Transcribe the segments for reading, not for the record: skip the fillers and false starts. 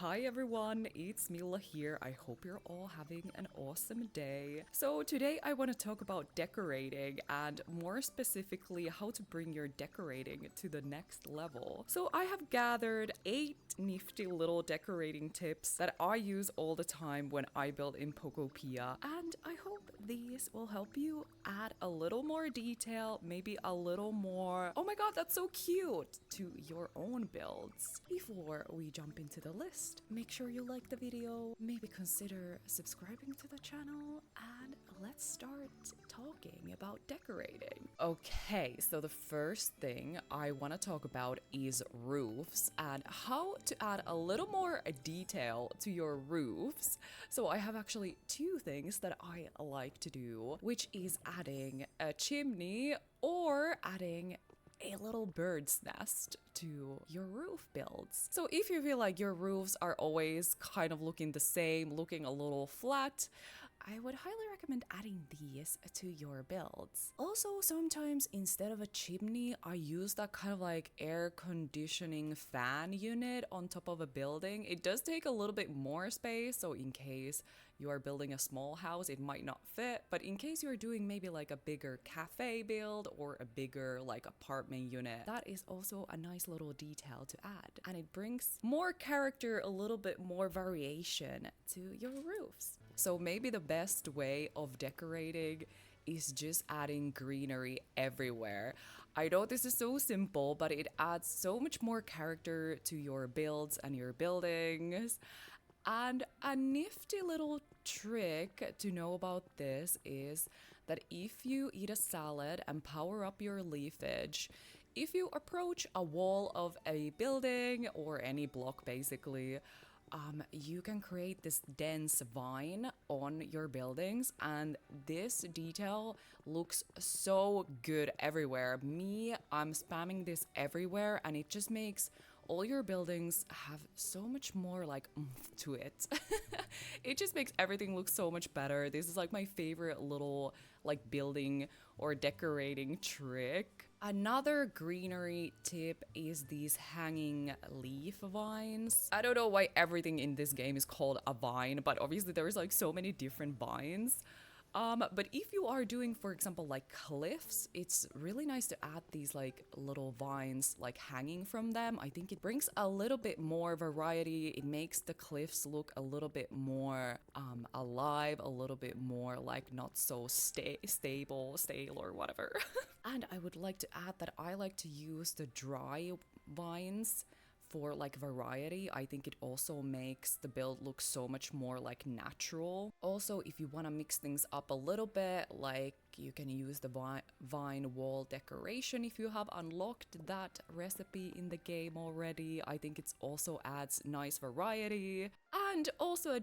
Hi everyone, it's Mila here. I hope you're all having an awesome day. So today I want to talk about decorating and more specifically how to bring your decorating to the next level. So I have gathered 8 nifty little decorating tips that I use all the time when I build in Pokopia, and I hope these will help you add a little more detail, maybe a little more, oh my god, that's so cute, to your own builds. Before we jump into the list, make sure you like the video, maybe consider subscribing to the channel, and let's start talking about decorating. Okay, so the first thing I want to talk about is roofs and how to add a little more detail to your roofs. So I have actually 2 things that I like to do, which is adding a chimney or adding a little bird's nest to your roof builds. So if you feel like your roofs are always kind of looking the same, looking a little flat, I would highly recommend adding these to your builds. Also, sometimes instead of a chimney, I use that kind of like air conditioning fan unit on top of a building. It does take a little bit more space, so in case you are building a small house, it might not fit, but in case you're doing maybe like a bigger cafe build or a bigger like apartment unit, that is also a nice little detail to add, and it brings more character, a little bit more variation to your roofs. So maybe the best way of decorating is just adding greenery everywhere. I know this is so simple, but it adds so much more character to your builds and your buildings. And a nifty little trick to know about this is that if you eat a salad and power up your leafage, if you approach a wall of a building or any block basically, you can create this dense vine on your buildings, and this detail looks so good everywhere. I'm spamming this everywhere, and it just makes all your buildings have so much more like oomph to it. It just makes everything look so much better. This is like my favorite little like building or decorating trick. Another greenery tip is these hanging leaf vines. I don't know why everything in this game is called a vine, but obviously there's like so many different vines. But if you are doing, for example, like cliffs, it's really nice to add these like little vines like hanging from them. I think it brings a little bit more variety. It makes the cliffs look a little bit more alive, a little bit more like not so stale or whatever. And I would like to add that I like to use the dry vines for like variety. I think it also makes the build look so much more like natural. Also, if you want to mix things up a little bit, like you can use the vine wall decoration if you have unlocked that recipe in the game already. I think it also adds nice variety. And also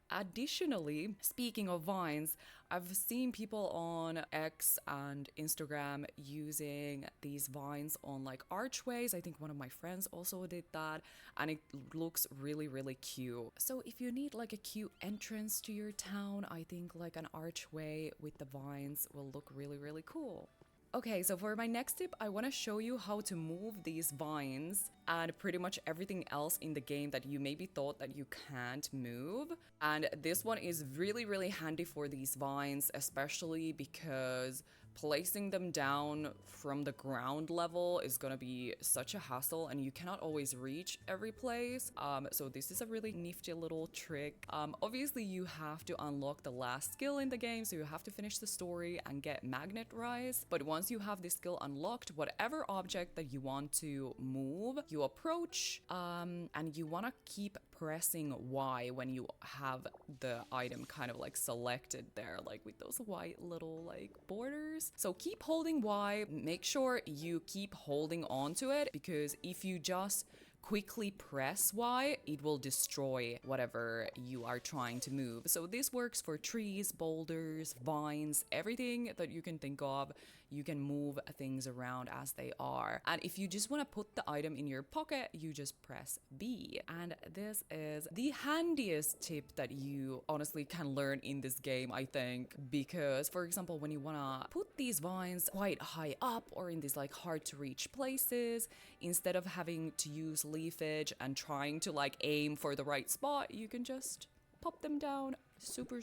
Additionally, speaking of vines, I've seen people on X and Instagram using these vines on like archways. I think one of my friends also did that, and it looks really, really cute. So if you need like a cute entrance to your town, I think like an archway with the vines will look really, really cool. Okay, so for my next tip, I want to show you how to move these vines and pretty much everything else in the game that you maybe thought that you can't move. And this one is really, really handy for these vines, especially because placing them down from the ground level is gonna be such a hassle and you cannot always reach every place. So this is a really nifty little trick. Obviously, you have to unlock the last skill in the game, so you have to finish the story and get Magnet Rise. But once you have this skill unlocked, whatever object that you want to move, you approach, and you want to keep pressing Y when you have the item kind of like selected there, like with those white little like borders. So keep holding Y, make sure you keep holding on to it, because if you just quickly press Y, it will destroy whatever you are trying to move. So this works for trees, boulders, vines, everything that you can think of. you can move things around as they are. And if you just want to put the item in your pocket, you just press B. And this is the handiest tip that you honestly can learn in this game, I think, because for example, when you want to put these vines quite high up or in these like hard to reach places, instead of having to use leafage and trying to like aim for the right spot, you can just pop them down super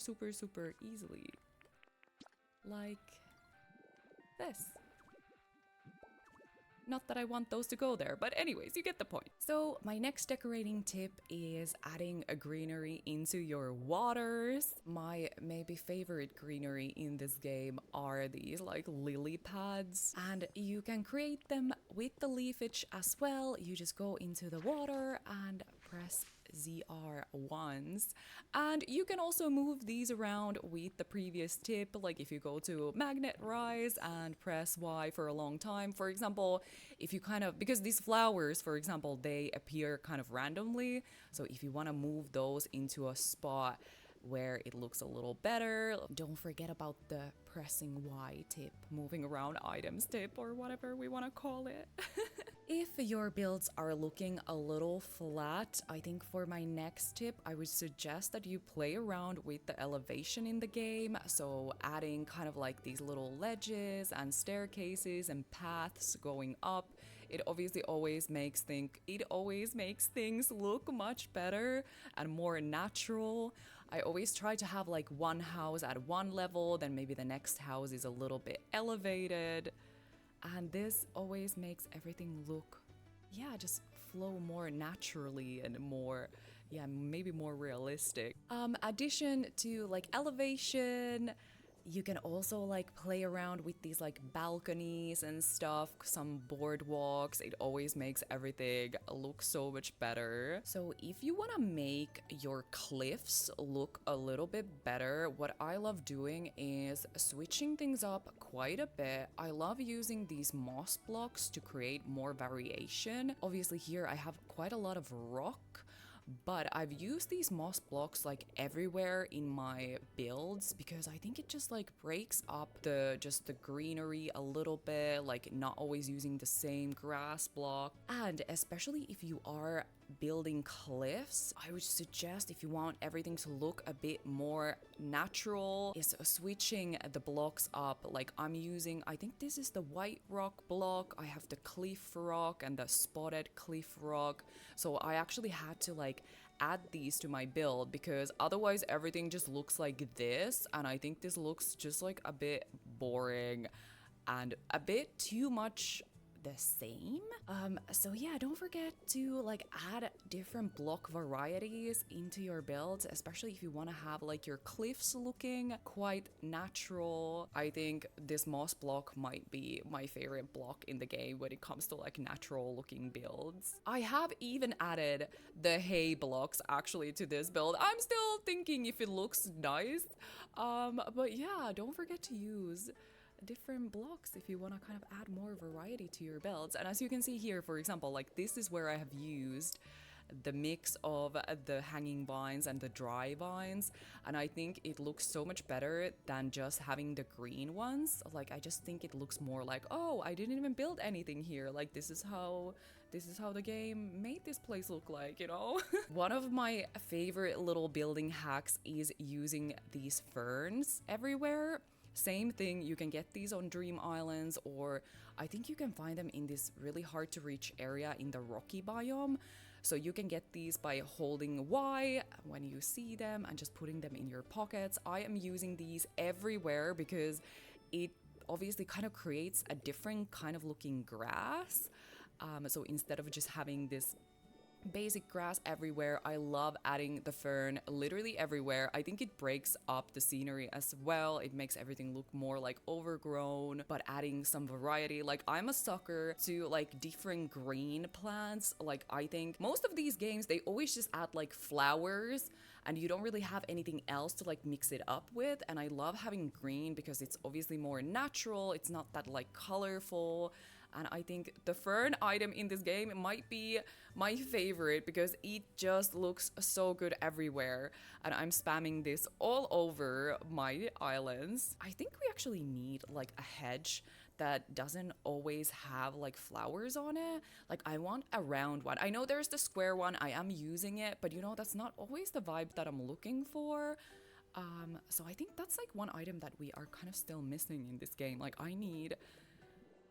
easily. Like this. Not that I want those to go there, but anyways, you get the point. So my next decorating tip is adding a greenery into your waters. My maybe favorite greenery in this game are these like lily pads, and you can create them with the leafage as well. You just go into the water and press ZR once, and you can also move these around with the previous tip, like if you go to magnet rise and press Y for a long time, for example, if you kind of, because these flowers, for example, they appear kind of randomly, so if you want to move those into a spot where it looks a little better, don't forget about the pressing Y tip, moving around items tip, or whatever we want to call it. If your builds are looking a little flat, I think for my next tip, I would suggest that you play around with the elevation in the game. So adding kind of like these little ledges and staircases and paths going up. It obviously always makes things look much better and more natural. I always try to have like one house at one level, then maybe the next house is a little bit elevated. And this always makes everything look, just flow more naturally and more, maybe more realistic. Addition to like elevation, you can also like play around with these like balconies and stuff, some boardwalks. It always makes everything look so much better. So if you want to make your cliffs look a little bit better, what I love doing is switching things up quite a bit. I love using these moss blocks to create more variation. Obviously here I have quite a lot of rock, but I've used these moss blocks like everywhere in my builds because I think it just like breaks up the greenery a little bit, like not always using the same grass block. And especially if you are building cliffs, I would suggest, if you want everything to look a bit more natural, is switching the blocks up. Like I'm using, I think this is the white rock block, I have the cliff rock and the spotted cliff rock. So I actually had to like add these to my build because otherwise everything just looks like this, and I think this looks just like a bit boring and a bit too much the same. So yeah, don't forget to like add different block varieties into your builds, especially if you want to have like your cliffs looking quite natural. I think this moss block might be my favorite block in the game when it comes to like natural looking builds. I have even added the hay blocks actually to this build. I'm still thinking if it looks nice, but yeah, don't forget to use different blocks if you want to kind of add more variety to your builds. And as you can see here, for example, like this is where I have used the mix of the hanging vines and the dry vines, and I think it looks so much better than just having the green ones. Like I just think it looks more like, oh, I didn't even build anything here, like this is how the game made this place look like, you know? One of my favorite little building hacks is using these ferns everywhere. Same thing, you can get these on Dream Islands, or I think you can find them in this really hard to reach area in the rocky biome. So you can get these by holding Y when you see them and just putting them in your pockets. I am using these everywhere because it obviously kind of creates a different kind of looking grass. So instead of just having this basic grass everywhere, I love adding the fern literally everywhere. I think it breaks up the scenery as well. It makes everything look more like overgrown, but adding some variety. Like I'm a sucker to like different green plants. Like I think most of these games, they always just add like flowers and you don't really have anything else to like mix it up with. And I love having green because it's obviously more natural. It's not that like colorful. And I think the fern item in this game might be my favorite because it just looks so good everywhere. And I'm spamming this all over my islands. I think we actually need like a hedge that doesn't always have like flowers on it. Like I want a round one. I know there's the square one, I am using it, but you know, that's not always the vibe that I'm looking for. So I think that's like one item that we are kind of still missing in this game. Like I need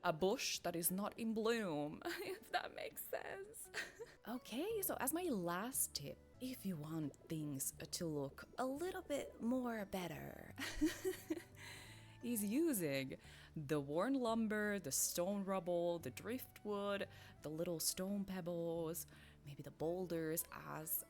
a bush that is not in bloom, if that makes sense. Okay, so as my last tip, if you want things to look a little bit more better, is using the worn lumber, the stone rubble, the driftwood, the little stone pebbles, maybe the boulders as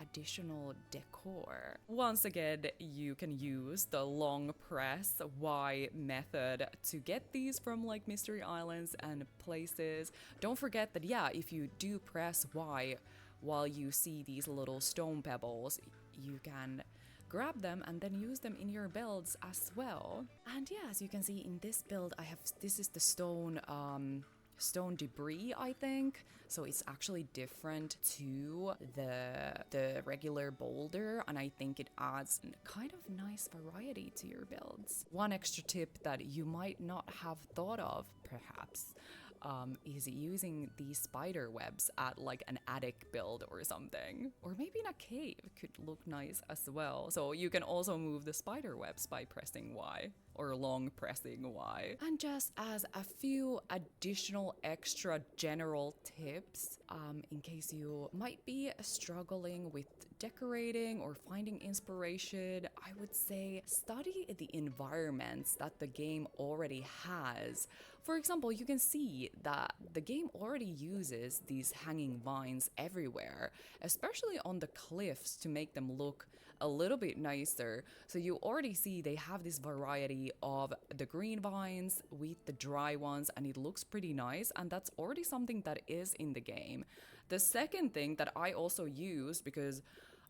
additional decor. Once again, you can use the long press Y method to get these from like mystery islands and places. Don't forget that, yeah, if you do press Y while you see these little stone pebbles, you can grab them and then use them in your builds as well. And yeah, as you can see in this build, this is the stone debris, I think, so it's actually different to the regular boulder, and I think it adds kind of nice variety to your builds. One extra tip that you might not have thought of, perhaps, is using these spider webs at like an attic build or something. Or maybe in a cave could look nice as well. So you can also move the spider webs by pressing Y or long pressing Y. And just as a few additional extra general tips, in case you might be struggling with decorating or finding inspiration, I would say study the environments that the game already has. For example, you can see that the game already uses these hanging vines everywhere, especially on the cliffs to make them look a little bit nicer. So you already see they have this variety of the green vines with the dry ones, and it looks pretty nice, and that's already something that is in the game. The second thing that I also used, because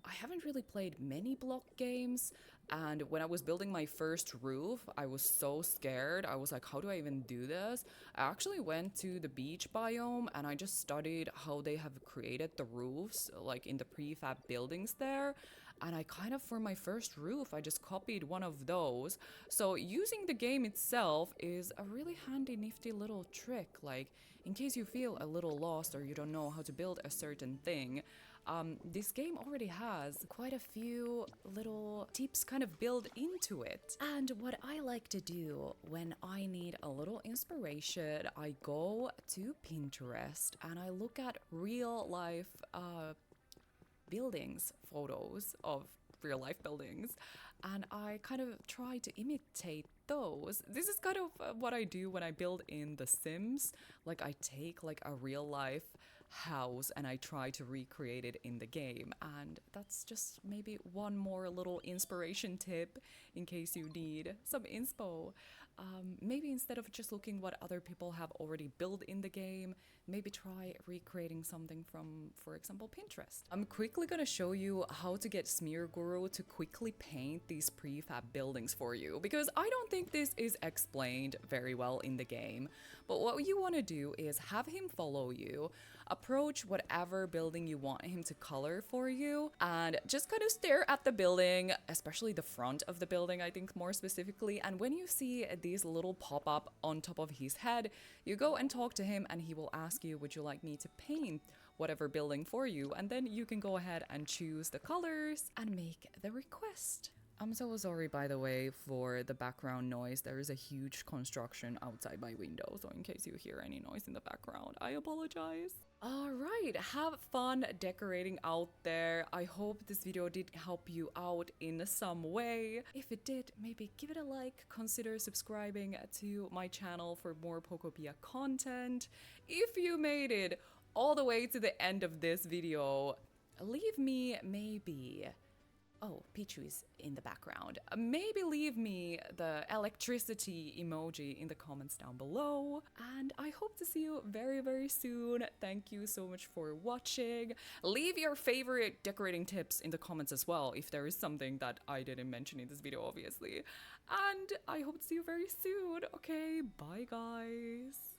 I haven't really played many block games, and when I was building my first roof, I was so scared. I was like, how do I even do this? I actually went to the beach biome and I just studied how they have created the roofs, like in the prefab buildings there. And I kind of, for my first roof, I just copied one of those. So using the game itself is a really handy, nifty little trick. Like, in case you feel a little lost or you don't know how to build a certain thing, this game already has quite a few little tips kind of built into it. And what I like to do when I need a little inspiration, I go to Pinterest and I look at real life buildings, photos of real life buildings, and I kind of try to imitate those. This is kind of what I do when I build in The Sims. Like I take like a real life house and I try to recreate it in the game, and that's just maybe one more little inspiration tip in case you need some inspo. Maybe instead of just looking what other people have already built in the game, maybe try recreating something from, for example, Pinterest. I'm quickly gonna show you how to get Smearguru to quickly paint these prefab buildings for you, because I don't think this is explained very well in the game. But what you want to do is have him follow you, approach whatever building you want him to color for you, and just kind of stare at the building, especially the front of the building, I think more specifically. And when you see these little pop up on top of his head, you go and talk to him and he will ask you, would you like me to paint whatever building for you? And then you can go ahead and choose the colors and make the request. I'm so sorry, by the way, for the background noise. There is a huge construction outside my window, so in case you hear any noise in the background, I apologize. All right, have fun decorating out there. I hope this video did help you out in some way. If it did, maybe give it a like, consider subscribing to my channel for more Pokopia content. If you made it all the way to the end of this video, leave me maybe... Oh, Pichu is in the background. Maybe leave me the electricity emoji in the comments down below. And I hope to see you very, very soon. Thank you so much for watching. Leave your favorite decorating tips in the comments as well, if there is something that I didn't mention in this video, obviously. And I hope to see you very soon. Okay, bye guys.